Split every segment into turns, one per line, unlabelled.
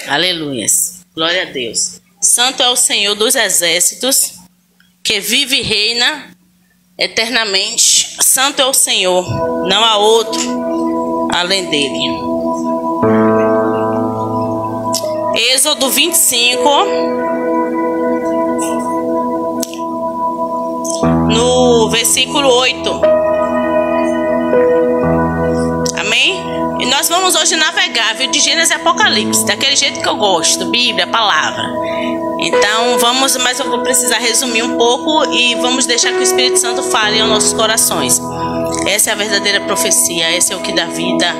Aleluias. Glória a Deus. Santo é o Senhor dos exércitos, que vive e reina eternamente. Santo é o Senhor, não há outro além dele. Êxodo 25, no versículo 8. Amém? E nós vamos hoje navegar, viu, de Gênesis e Apocalipse, daquele jeito que eu gosto, Bíblia, palavra. Então vamos, mas eu vou precisar resumir um pouco e vamos deixar que o Espírito Santo fale aos nossos corações. Essa é a verdadeira profecia, esse é o que dá vida,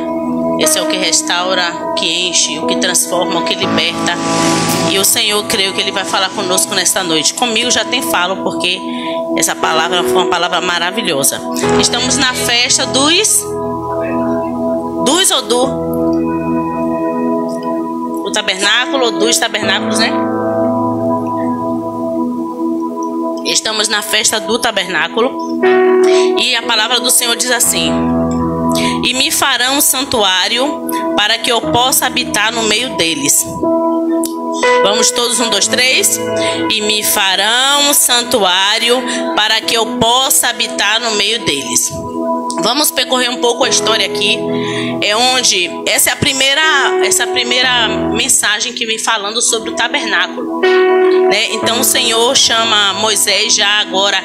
esse é o que restaura, o que enche, o que transforma, o que liberta. E o Senhor, creio que Ele vai falar conosco nesta noite. Comigo já tem falo, porque essa palavra foi uma palavra maravilhosa. Estamos na festa dos ou do tabernáculo, ou dos tabernáculos, né? Estamos na festa do tabernáculo. E a palavra do Senhor diz assim: e me farão um santuário para que eu possa habitar no meio deles. Vamos todos, 1, 2, 3. E me farão um santuário para que eu possa habitar no meio deles. Vamos percorrer um pouco a história aqui. É onde essa é a primeira mensagem que vem falando sobre o tabernáculo, né? Então o Senhor chama Moisés, já agora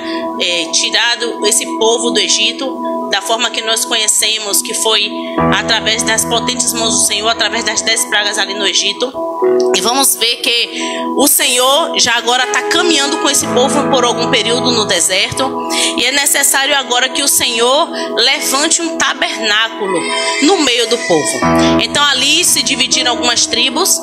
tirado esse povo do Egito, da forma que nós conhecemos, que foi através das potentes mãos do Senhor, através das 10 pragas ali no Egito. E vamos ver que o Senhor já agora está caminhando com esse povo por algum período no deserto. E é necessário agora que o Senhor levante um tabernáculo no meio do povo. Então ali se dividiram algumas tribos,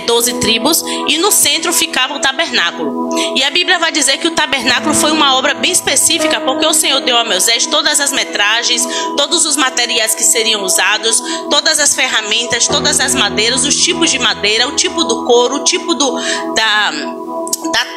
12 tribos, e no centro ficava o tabernáculo. E a Bíblia vai dizer que o tabernáculo foi uma obra bem específica, porque o Senhor deu a Moisés todas as metragens, todos os materiais que seriam usados, todas as ferramentas, todas as madeiras, os tipos de madeira, o tipo do couro, o tipo da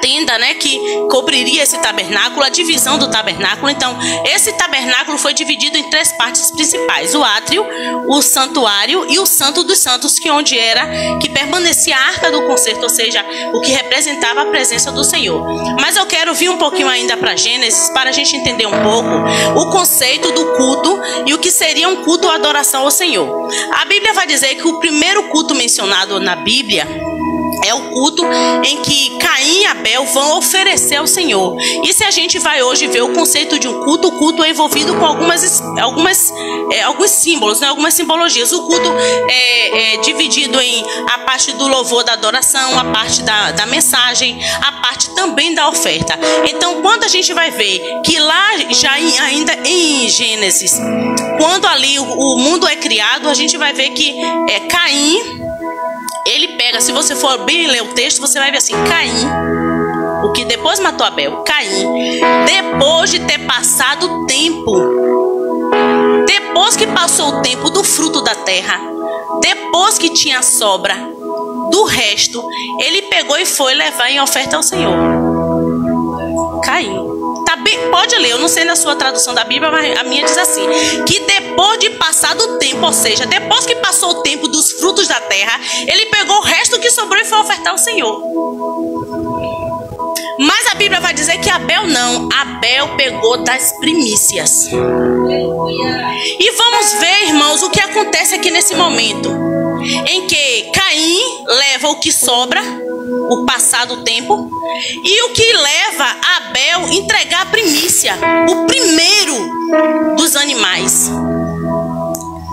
tenda, né, que cobriria esse tabernáculo, a divisão do tabernáculo. Então, esse tabernáculo foi dividido em 3 partes principais: o átrio, o santuário e o santo dos santos, que onde era que permanecia a arca do concerto, ou seja, o que representava a presença do Senhor. Mas eu quero vir um pouquinho ainda para Gênesis, para a gente entender um pouco o conceito do culto e o que seria um culto ou adoração ao Senhor. A Bíblia vai dizer que o primeiro culto mencionado na Bíblia é o culto em que Caim e Abel vão oferecer ao Senhor. E se a gente vai hoje ver o conceito de um culto, o culto é envolvido com alguns símbolos, né? Algumas simbologias. O culto é dividido em a parte do louvor, da adoração, a parte da mensagem, a parte também da oferta. Então, quando a gente vai ver que lá, já ainda em Gênesis, quando ali o mundo é criado, a gente vai ver que Caim, ele pega, se você for bem ler o texto, você vai ver assim: Caim, o que depois matou Abel, Caim, depois de ter passado o tempo, depois que passou o tempo do fruto da terra, depois que tinha sobra do resto, ele pegou e foi levar em oferta ao Senhor. Caim. Tá bem, pode ler, eu não sei na sua tradução da Bíblia, mas a minha diz assim: que depois de passar do tempo, ou seja, depois que passou o tempo dos frutos da terra, ele pegou o resto que sobrou e foi ofertar ao Senhor. Mas a Bíblia vai dizer que Abel não. Abel pegou das primícias. E vamos ver, irmãos, o que acontece aqui nesse momento, em que Caim leva o que sobra, o passado tempo, e o que leva Abel a entregar a primícia, o primeiro dos animais.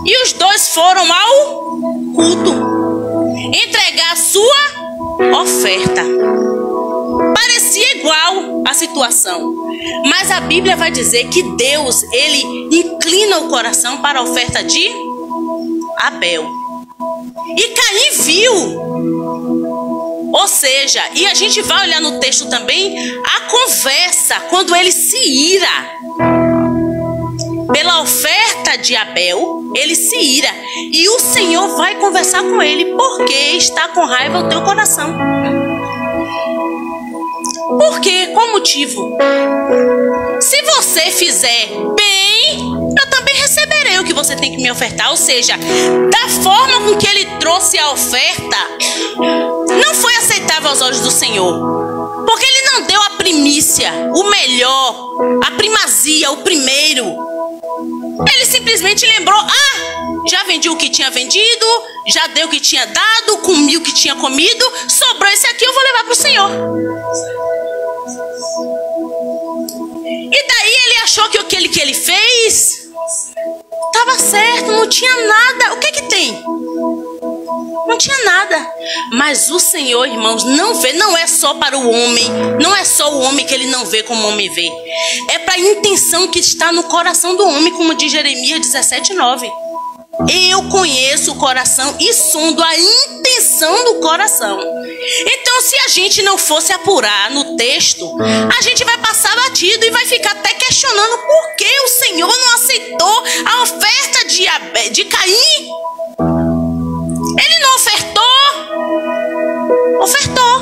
E os dois foram ao culto entregar a sua oferta. Parecia igual a situação, mas a Bíblia vai dizer que Deus, ele inclina o coração para a oferta de Abel. E Caim viu. Ou seja, e a gente vai olhar no texto também a conversa, quando ele se ira pela oferta de Abel, ele se ira. E o Senhor vai conversar com ele, porque está com raiva o teu coração. Por quê? Qual motivo? Se você fizer bem, eu também receberei o que você tem que me ofertar. Ou seja, da forma com que ele trouxe a oferta, olhos do Senhor. Porque Ele não deu a primícia, o melhor, a primazia, o primeiro. Ele simplesmente lembrou: já vendi o que tinha vendido, já dei o que tinha dado, comi o que tinha comido, sobrou esse aqui, eu vou levar para o Senhor. E daí ele achou que aquele que ele fez estava certo, não tinha nada. O que que tem? Não tinha nada. Mas o Senhor, irmãos, não vê. Não é só para o homem. Não é só o homem que Ele não vê como o homem vê. É para a intenção que está no coração do homem, como diz Jeremias 17:9. Eu conheço o coração e sondo a intenção do coração. Então, se a gente não fosse apurar no texto, a gente vai passar batido e vai ficar até questionando por que o Senhor não aceitou a oferta de Caim. Ele não ofertou. Ofertou.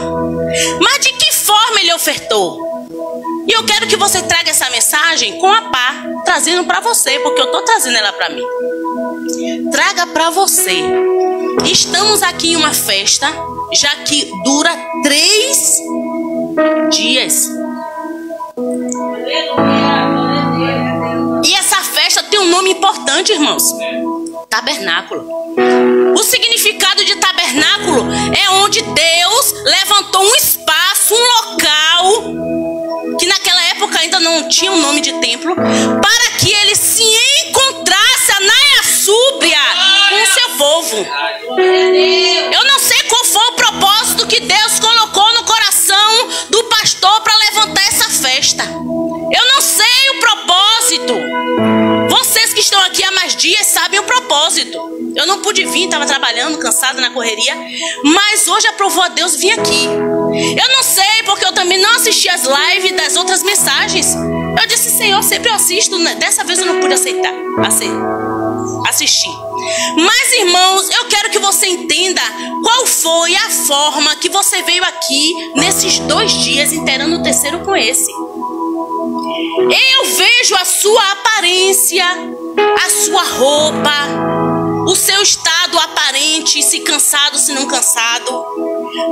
Mas de que forma ele ofertou? E eu quero que você traga essa mensagem com a pá, trazendo para você, porque eu estou trazendo ela para mim. Traga para você. Estamos aqui em uma festa, já que dura 3 dias. E essa festa tem um nome importante, irmãos. Tabernáculo. O significado de tabernáculo é onde Deus levantou um espaço, um local, que naquela época ainda não tinha o nome de templo, para que ele se encontrasse, Anaia Súbria, com o seu povo. Eu não sei qual foi o propósito que Deus colocou no coração do pastor para levantar essa festa. Eu não sei o propósito. Vocês que estão aqui há mais dias sabem o propósito. Eu não pude vir, estava trabalhando, cansada na correria. Mas hoje aprovou a Deus vir aqui. Eu não sei, porque eu também não assisti as lives das outras mensagens. Eu disse: Senhor, sempre eu assisto, né? Dessa vez eu não pude assistir. Mas, irmãos, eu quero que você entenda qual foi a forma que você veio aqui nesses 2 dias, inteirando o terceiro com esse. Eu vejo a sua aparência, a sua roupa, o seu estado aparente, se cansado, se não cansado.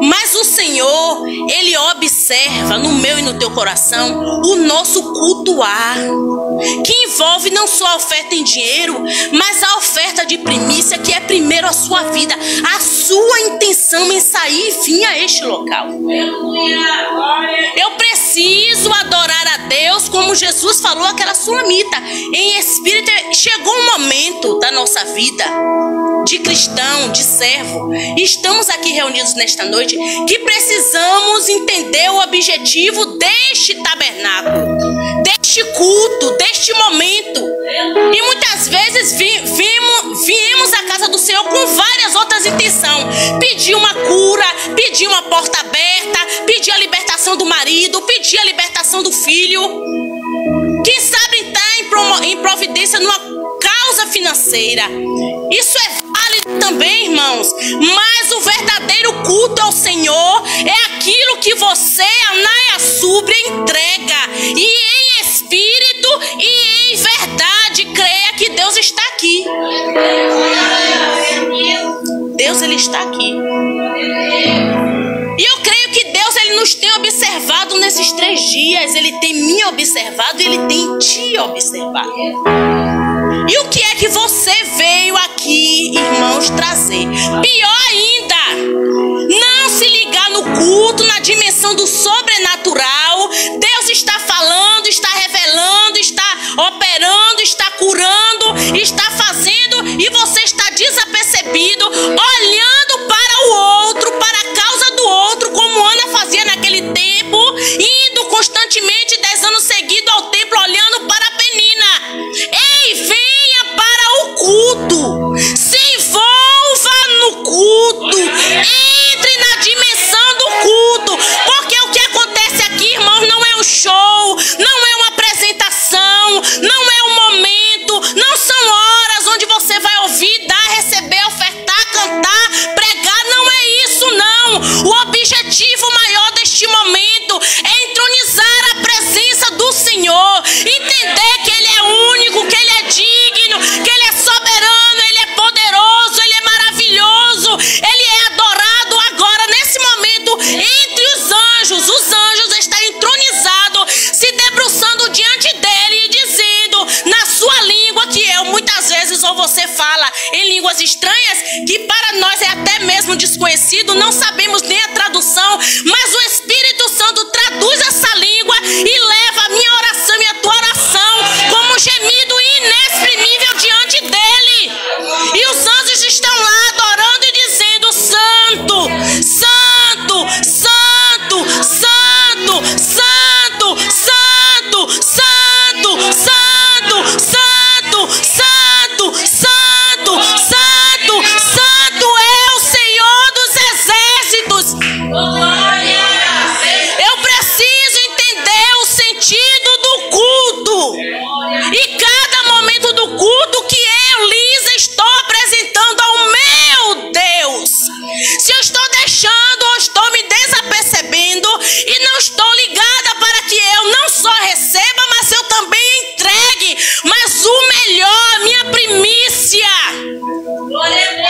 Mas o Senhor, Ele observa no meu e no teu coração o nosso cultuar, que envolve não só a oferta em dinheiro, mas a oferta de primícia, que é primeiro a sua vida, a sua intenção em sair e vir a este local. Eu preciso adorar a Deus como Jesus falou àquela sulamita, em espírito. Chegou um momento da nossa vida de cristão, de servo, e estamos aqui reunidos nesta noite, que precisamos entender o objetivo deste tabernáculo, deste culto, deste momento. E muitas vezes viemos à casa do Senhor com várias outras intenções. Pedir uma cura, pedir uma porta aberta, pedir a libertação do marido, pedir a libertação do filho. Quem sabe estar em providência numa causa financeira. Isso é válido também, irmãos. Mas o verdadeiro culto ao Senhor é aquilo que você, Anaia Súbria, entrega. E em espírito e em verdade, creia que Deus está aqui. Deus, Ele está aqui. E eu creio que Deus, Ele nos tem observado nesses 3 dias. Ele tem me observado e Ele tem te observado. E o que é que você veio aqui, irmãos, trazer? Pior ainda, não se ligar no culto, na dimensão do sobrenatural. Deus está falando, está revelando, está operando, está curando, está fazendo, e você está desapercebido, olhando para o outro, para a causa do outro, como Ana fazia naquele tempo, indo constantemente 10 anos seguidos ao templo, olhando para a Penina. Ei, venha para o culto, se envolva no culto, entre na dimensão do culto, porque o que acontece aqui, irmão, desconhecido, não sabemos nem a tradução, mas o Espírito Santo traduz essa língua e leva a minha oração e a tua oração como um gemido inexprimível diante dele. E os anjos estão lá adorando e dizendo: Santo, Santo, Santo, Santo, Santo, Santo, Santo, Santo, Santo, Santo, Santo, Santo, Santo é o Senhor dos Exércitos. Eu preciso entender o sentido do culto. E cada momento do culto que eu, Lisa, estou apresentando ao meu Deus. Se eu estou deixando ou estou me desapercebendo e não estou ligada para que eu não só receba, mas eu também entregue, mas o melhor, a minha primícia.
Glória a Deus.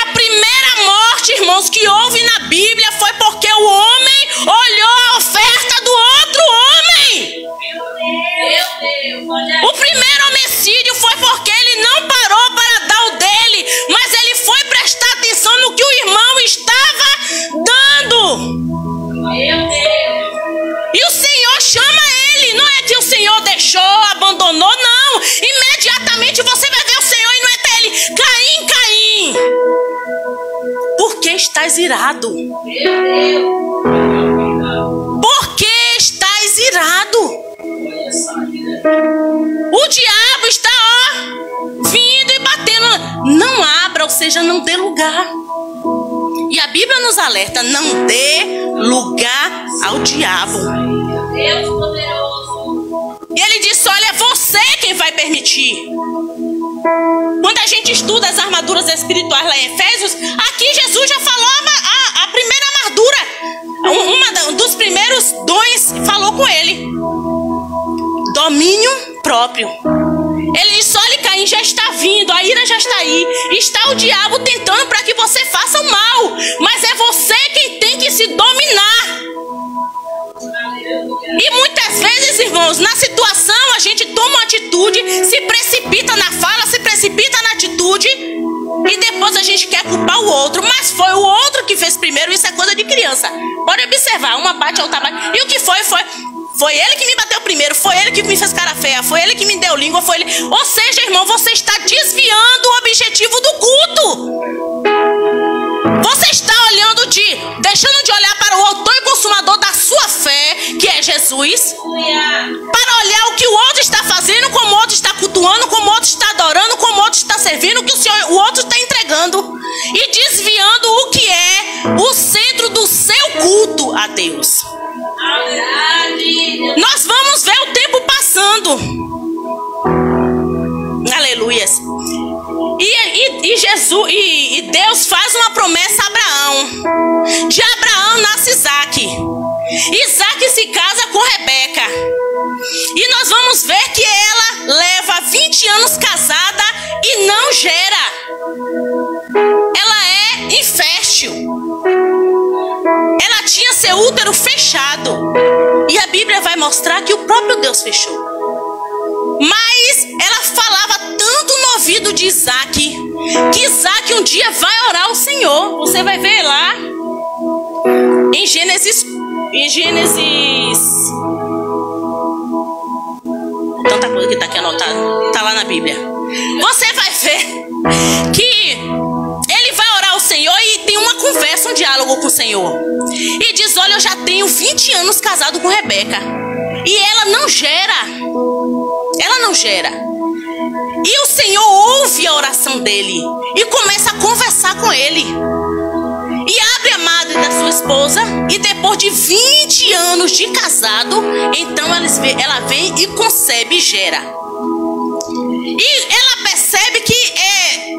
A primeira morte, irmãos, que houve na Bíblia foi porque o homem olhou a oferta do outro homem. O primeiro homicídio foi porque ele não parou para dar o dele, mas ele foi prestar atenção no que o irmão estava dando. E o Senhor chama ele. Não é que o Senhor deixou, abandonou, não. Imediatamente você vai ver o Senhor e não é até ele: Caim, Caim, por que estás irado? Por que estás irado? O diabo está, vindo e batendo. Não abra, ou seja, não dê lugar. E a Bíblia nos alerta: não dê lugar ao diabo.
Deus poderoso.
E ele disse: olha, é você quem vai permitir. Quando a gente estuda as armaduras espirituais lá em Efésios, aqui Jesus já falou a primeira armadura. Um dos primeiros dons falou com ele: domínio próprio. Ele disse: olha, Caim já está vindo, a ira já está aí. Está o diabo tentando para que você faça o mal, mas é você quem tem que se dominar. E muitas vezes, irmãos, na situação a gente toma uma atitude, se precipita na fala, se precipita na atitude, e depois a gente quer culpar o outro. Mas foi o outro que fez primeiro. Isso é coisa de criança. Pode observar, uma bate ao tabaco. E o que foi? Foi ele que me bateu primeiro, foi ele que me fez cara feia, foi ele que me deu língua, foi ele. Ou seja, irmão, você está desviando o objetivo do culto. Você está deixando de olhar para o autor e consumador da sua fé, que é Jesus, para olhar o que o outro está fazendo, como o outro está cultuando, como o outro está adorando, como o outro está servindo, o que o outro está entregando, e desviando o que é o centro do seu culto a Deus. Nós vamos ver o tempo passando. Aleluias. E Deus faz uma promessa a Abraão. De Abraão nasce Isaac. Isaac se casa com Rebeca. E nós vamos ver que ela leva 20 anos casada e não gera. Ela é infértil. Ela tinha seu útero fechado. E a Bíblia vai mostrar que o próprio Deus fechou. Mas ela falava tanto no ouvido de Isaac, que Isaac um dia vai orar ao Senhor. Você vai ver lá em Gênesis. Tanta coisa que está aqui anotada. Está lá na Bíblia. Você vai ver que ele vai orar ao Senhor e tem uma conversa, um diálogo com o Senhor. E diz: olha, eu já tenho 20 anos casado com Rebeca. E ela não gera. Ela não gera. E o Senhor ouve a oração dele e começa a conversar com ele. E abre a madre da sua esposa. E depois de 20 anos de casado, então ela vem e concebe e gera. E ela percebe que é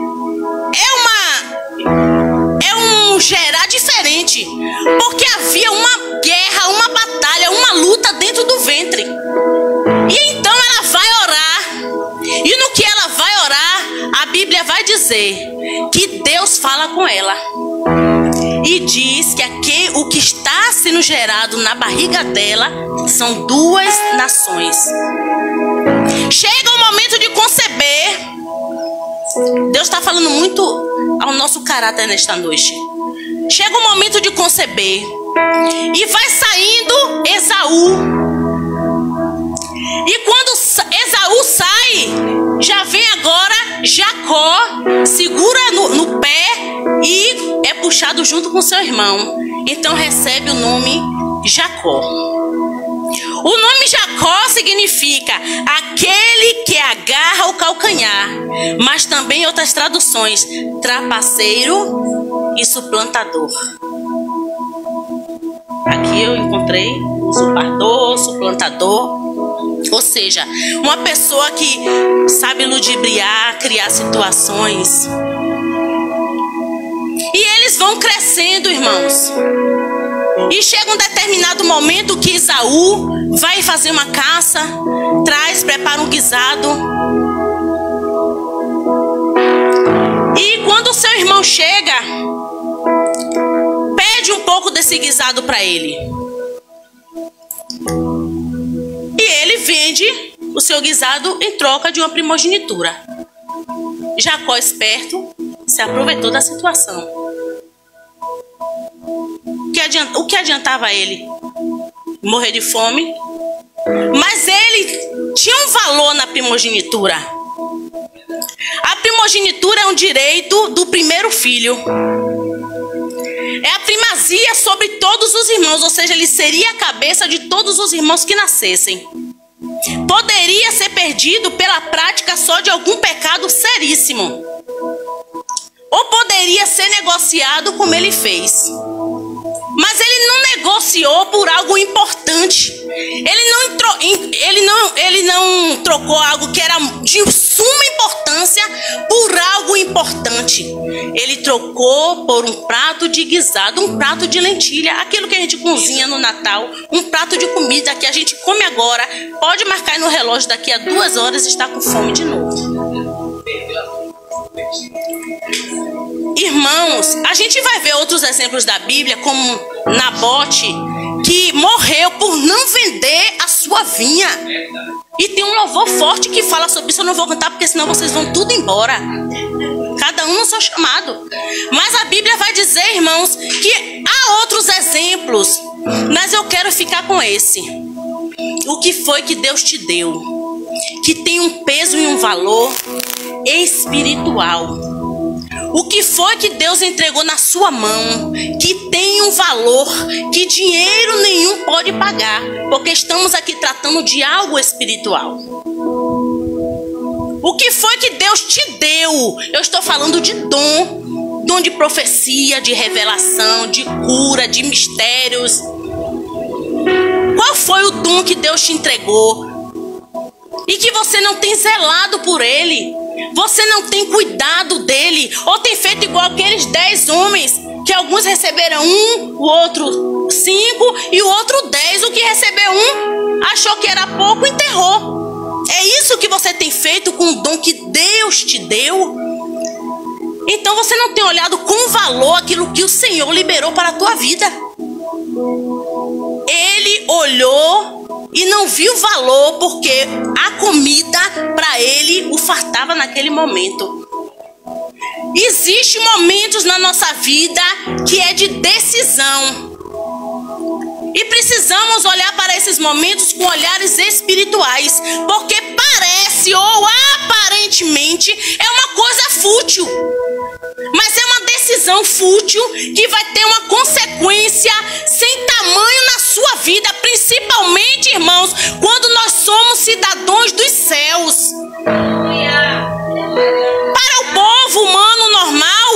um gerar diferente. Porque havia uma guerra, uma batalha, uma luta dentro do ventre. E então ela vai orar. E no que ela vai orar, a Bíblia vai dizer que Deus fala com ela. E diz que o que está sendo gerado na barriga dela são duas nações. Chega o momento de conceber. Deus está falando muito ao nosso caráter nesta noite. Chega o momento de conceber e vai saindo Esaú. E quando Esaú sai, já vem agora Jacó, segura no pé e é puxado junto com seu irmão. Então recebe o nome Jacó. O nome Jacó significa aquele que agarra o calcanhar, mas também em outras traduções, trapaceiro e suplantador. Aqui eu encontrei usurpador, suplantador, ou seja, uma pessoa que sabe ludibriar, criar situações. E eles vão crescendo, irmãos. E chega um determinado momento que Esaú vai fazer uma caça, prepara um guisado. E quando o seu irmão chega, pede um pouco desse guisado para ele. E ele vende o seu guisado em troca de uma primogenitura. Jacó, esperto, se aproveitou da situação. O que adiantava ele? Morrer de fome. Mas ele tinha um valor na primogenitura. A primogenitura é um direito do primeiro filho. É a primazia sobre todos os irmãos, ou seja, ele seria a cabeça de todos os irmãos que nascessem. Poderia ser perdido pela prática só de algum pecado seríssimo. Ou poderia ser negociado como ele fez. Mas ele não negociou por algo importante. Ele não trocou algo que era de suma importância por algo importante. Ele trocou por um prato de guisado, um prato de lentilha, aquilo que a gente cozinha no Natal, um prato de comida que a gente come agora, pode marcar no relógio, daqui a 2 horas está com fome de novo. Irmãos, a gente vai ver outros exemplos da Bíblia, como Nabote, que morreu por não vender a sua vinha. E tem um louvor forte que fala sobre isso. Eu não vou cantar porque senão vocês vão tudo embora. Cada um no seu chamado. Mas a Bíblia vai dizer, irmãos, que há outros exemplos, mas eu quero ficar com esse. O que foi que Deus te deu, que tem um peso e um valor espiritual? O que foi que Deus entregou na sua mão, que tem um valor que dinheiro nenhum pode pagar, porque estamos aqui tratando de algo espiritual. O que foi que Deus te deu? Eu estou falando de dom de profecia, de revelação, de cura, de mistérios. Qual foi o dom que Deus te entregou e que você não tem zelado por ele? Você não tem cuidado dele, ou tem feito igual aqueles 10 homens, que alguns receberam 1, o outro 5 e o outro 10. O que recebeu 1 achou que era pouco e enterrou. É isso que você tem feito com o dom que Deus te deu? Então você não tem olhado com valor aquilo que o Senhor liberou para a tua vida. Ele olhou e não viu valor, porque a comida para ele o fartava naquele momento. Existem momentos na nossa vida que é de decisão. E precisamos olhar para esses momentos com olhares espirituais, porque parece ou aparentemente é uma coisa fútil. Mas é uma decisão fútil que vai ter uma consequência sem tamanho na sua vida, principalmente, irmãos, quando nós somos cidadãos dos céus. Para o povo humano normal,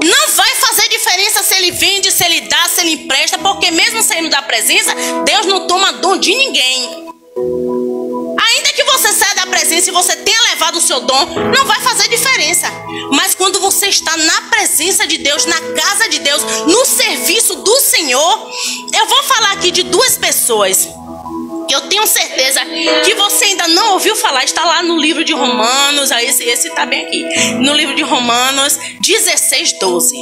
não vai fazer diferença se ele vende, se ele dá, se ele empresta, porque mesmo saindo da presença, Deus não toma dom de ninguém. Ainda que você saia da presença e você tenha levado o seu dom, não vai fazer diferença. Mas quando você está na presença de Deus, na casa de Deus, no serviço do Senhor, eu vou falar aqui de 2 pessoas. Eu tenho certeza que você ainda não ouviu falar. Está lá no livro de Romanos. Esse está bem aqui. No livro de Romanos 16:12.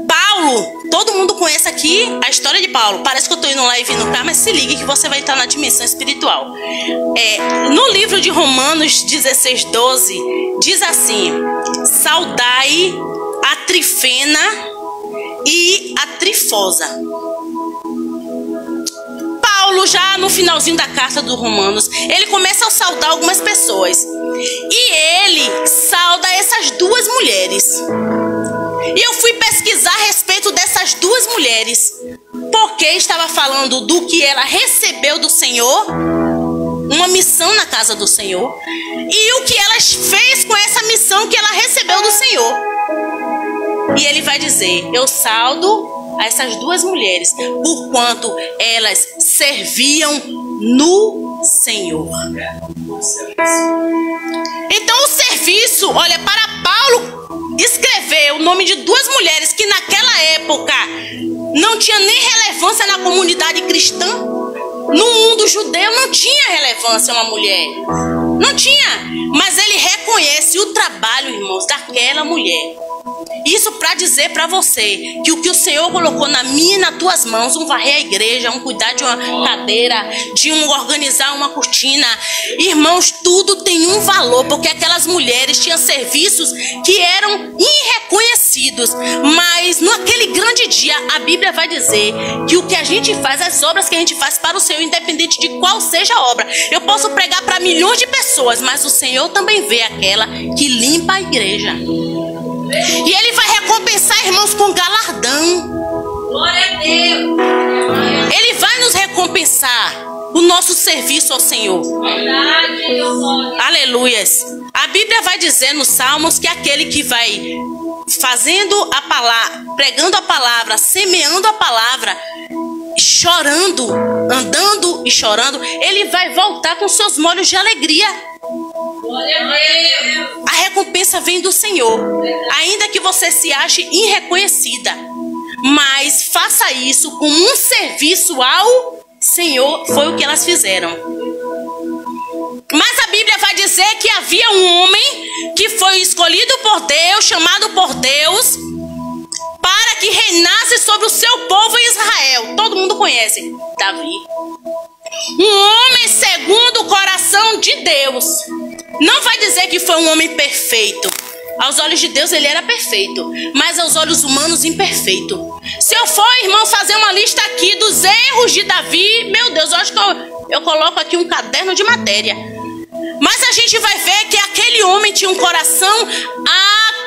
Paulo Todo mundo conhece aqui a história de Paulo. Parece que eu estou indo lá e vindo cá, mas se ligue que você vai estar na dimensão espiritual. No livro de Romanos 16:12, diz assim: saudai a Trifena e a Trifosa. Paulo, já no finalzinho da carta dos Romanos, ele começa a saudar algumas pessoas. E ele sauda essas duas mulheres. E eu fui pesquisar a respeito dessas duas mulheres, porque estava falando do que ela recebeu do Senhor, uma missão na casa do Senhor, e o que elas fez com essa missão que ela recebeu do Senhor. E ele vai dizer: eu saudo a essas duas mulheres, porquanto elas serviam no Senhor. Então o serviço, olha, para Paulo escrever o nome de duas mulheres que naquela época não tinha nem relevância na comunidade cristã. No mundo judeu não tinha relevância uma mulher. Não tinha. Mas ele reconhece o trabalho, irmãos, daquela mulher. Isso para dizer para você que o que o Senhor colocou na minha e nas tuas mãos, um varrer a igreja, um cuidar de uma cadeira, de um organizar uma cortina, irmãos, tudo tem um valor, porque aquelas mulheres tinham serviços que eram irreconhecidos, mas naquele grande dia a Bíblia vai dizer que o que a gente faz, as obras que a gente faz para o Senhor, independente de qual seja a obra, eu posso pregar para milhões de pessoas, mas o Senhor também vê aquela que limpa a igreja. E ele vai recompensar, irmãos, com galardão.
Glória a Deus.
Ele vai nos recompensar o nosso serviço ao Senhor.
Verdade,
Aleluias. A Bíblia vai dizer nos Salmos que aquele que vai fazendo a palavra, pregando a palavra, semeando a palavra, chorando, andando e chorando, ele vai voltar com seus molhos de alegria.
glória a Deus.
A recompensa vem do Senhor, ainda que você se ache irreconhecida, mas faça isso como um serviço ao Senhor. Foi o que elas fizeram. Mas a Bíblia vai dizer que havia um homem que foi escolhido por Deus, chamado por Deus, para que reinasse sobre o seu povo Israel. Todo mundo conhece Davi. Um homem segundo o coração de Deus. Não vai dizer que foi um homem perfeito. Aos olhos de Deus ele era perfeito, mas aos olhos humanos imperfeito. Se eu for, irmão, fazer uma lista aqui dos erros de Davi, meu Deus, eu acho que eu coloco aqui um caderno de matéria. Mas a gente vai ver que aquele homem tinha um coração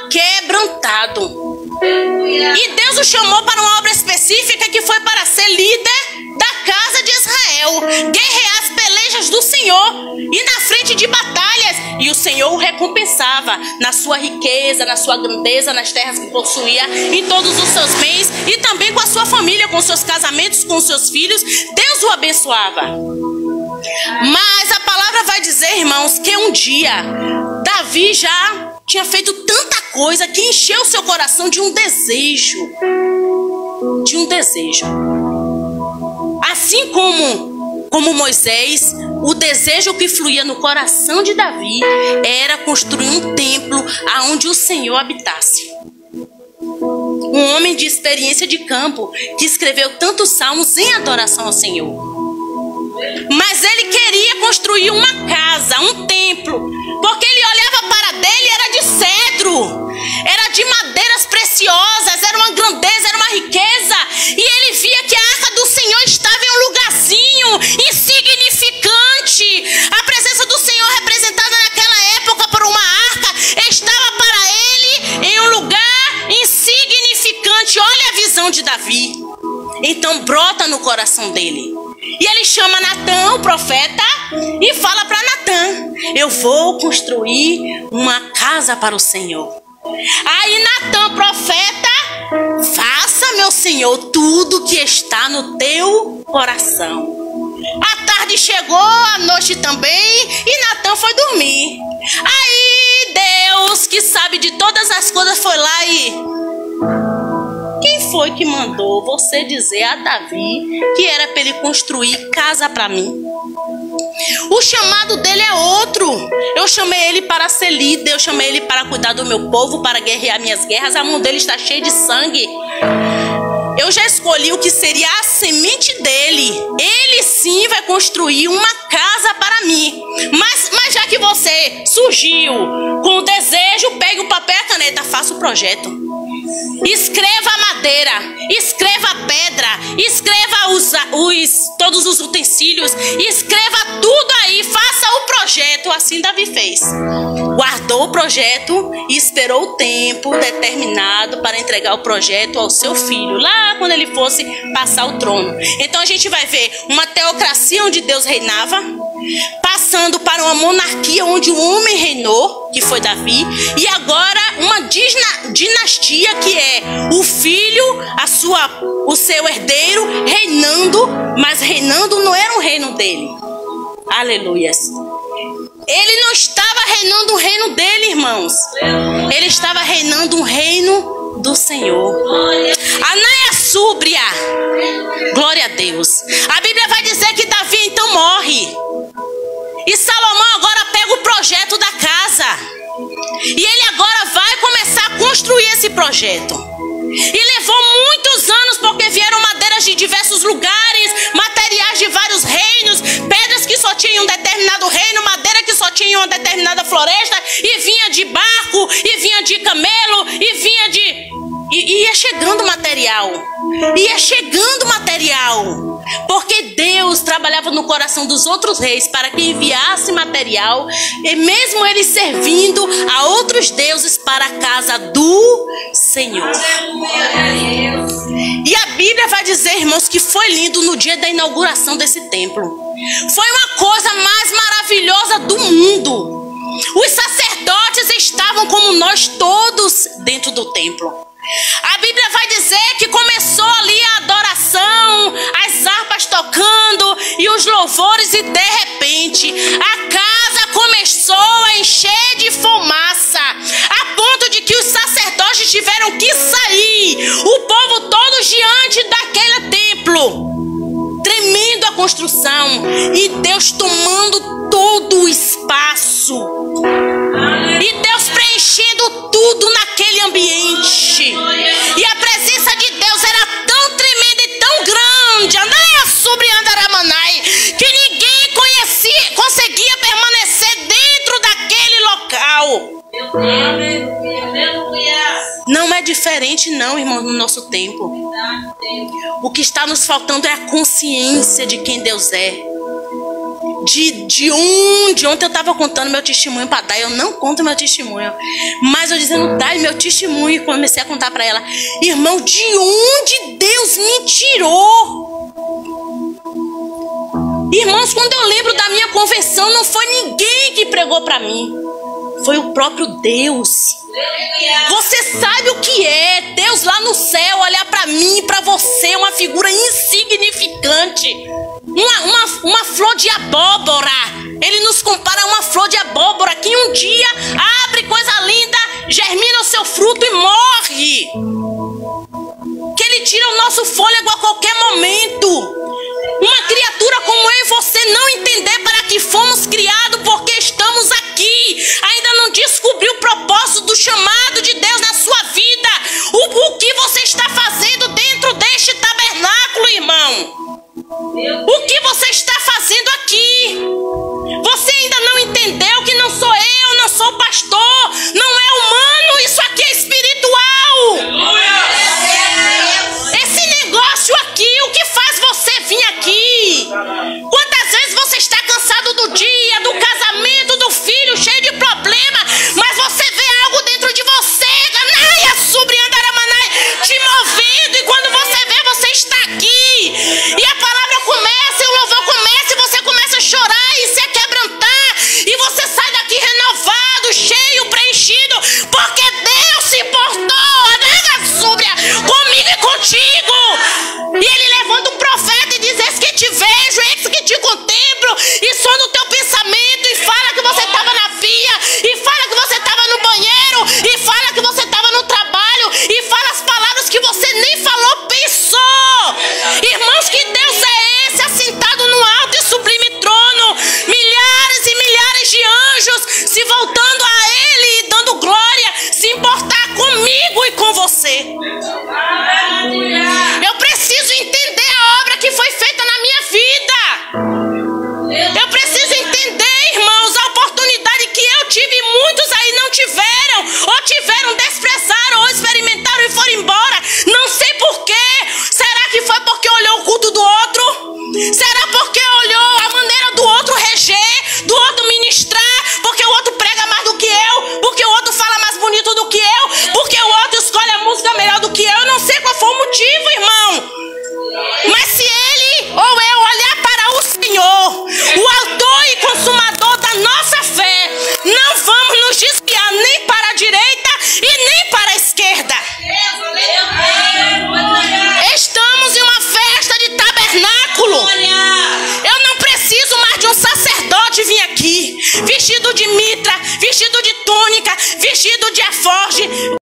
aquebrantado. E Deus o chamou para uma obra específica, que foi para ser líder da casa de Israel, guerrear as pelejas do Senhor e na frente de batalhas. E o Senhor o recompensava na sua riqueza, na sua grandeza, nas terras que possuía, em todos os seus bens e também com a sua família, com seus casamentos, com seus filhos. Deus o abençoava. Mas a palavra vai dizer, irmãos, que um dia Davi já tinha feito tanta coisa que encheu seu coração de um desejo. De um desejo. Assim como Moisés, o desejo que fluía no coração de Davi era construir um templo aonde o Senhor habitasse. Um homem de experiência de campo que escreveu tantos salmos em adoração ao Senhor. Mas ele queria construir uma casa, um templo, porque ele olhava para dele, era de cedro, era de madeiras preciosas, era uma grandeza, era uma riqueza. E ele via que a arca do Senhor estava em um lugarzinho insignificante. A presença do Senhor, representada naquela época por uma arca, estava para ele em um lugar insignificante. Olha a visão de Davi. Então brota no coração dele. E ele chama Natã, o profeta, e fala para Natã: eu vou construir uma casa para o Senhor. Aí Natã, profeta, faça, meu Senhor, tudo que está no teu coração. A tarde chegou, a noite também, e Natã foi dormir. Aí Deus, que sabe de todas as coisas, foi lá e... quem foi que mandou você dizer a Davi que era para ele construir casa para mim? O chamado dele é outro. Eu chamei ele para ser líder, eu chamei ele para cuidar do meu povo, para guerrear minhas guerras. A mão dele está cheia de sangue. Eu já escolhi o que seria a semente dele. Ele sim vai construir uma casa para mim. Mas já que você surgiu com o desejo, pegue o papel e a caneta, faça o projeto. Escreva a madeira, escreva a pedra, escreva todos os utensílios, escreva tudo aí, faça o projeto. Assim Davi fez. Guardou o projeto e esperou o tempo determinado para entregar o projeto ao seu filho, lá quando ele fosse passar o trono. Então a gente vai ver uma teocracia onde Deus reinava, passando para uma monarquia onde um homem reinou, que foi Davi, e agora uma dinastia que é o filho, o seu herdeiro reinando, mas reinando não era um reino dele. Aleluias. Ele não estava reinando o reino dele, irmãos. Ele estava reinando um reino do Senhor. Anaia súbria. Glória a Deus. A Bíblia vai dizer que Davi então morre. E Salomão agora pega o projeto da casa. E ele agora vai começar a construir esse projeto. E levou muitos anos, porque vieram madeiras de diversos lugares, materiais de vários reinos, pedras que só tinham um determinado reino, madeira que só tinha uma determinada floresta, e vinha de barco, e vinha de camelo, e vinha de... E ia chegando material. Ia chegando material. Porque Deus trabalhava no coração dos outros reis para que enviasse material, e mesmo eles servindo a outros deuses para a casa do Senhor. E a Bíblia vai dizer, irmãos, que foi lindo no dia da inauguração desse templo. Foi uma coisa mais maravilhosa do mundo. Os sacerdotes estavam como nós todos dentro do templo. A Bíblia vai dizer que começou ali a adoração, as harpas tocando e os louvores, e de repente a casa começou a encher de fumaça, a ponto de que os sacerdotes tiveram que sair, o povo todo diante daquele templo. Tremendo a construção, e Deus tomando todo o espaço, e Deus preenchendo tudo naquele ambiente. E a presença de Deus era tão tremenda e tão grande, que ninguém conseguia permanecer dentro daquele local. Não é diferente não, irmão, no nosso tempo. O que está nos faltando é a consciência de quem Deus é. De onde? Ontem eu estava contando meu testemunho para Dai. Eu não conto meu testemunho, mas eu dizendo, Dai, meu testemunho, e comecei a contar para ela, irmão, de onde Deus me tirou. Irmãos, quando eu lembro da minha conversão, não foi ninguém que pregou para mim, foi o próprio Deus. Você sabe o que é Deus lá no céu olhar para mim, para você, uma figura insignificante, uma flor de abóbora. Ele nos compara a uma flor de abóbora que um dia abre coisa linda, germina o seu fruto e morre. Que ele tira o nosso fôlego a qualquer momento. Uma criatura como eu e você não entender para que fomos criados, porque estamos aqui, ainda não descobriu o propósito do chamado de Deus na sua vida. O que você está fazendo dentro deste tabernáculo, irmão? O que você está fazendo aqui? Você ainda não entendeu que não sou eu, não sou pastor, não é humano, isso aqui é espiritual. Esse negócio aqui, o que faz você de eforge,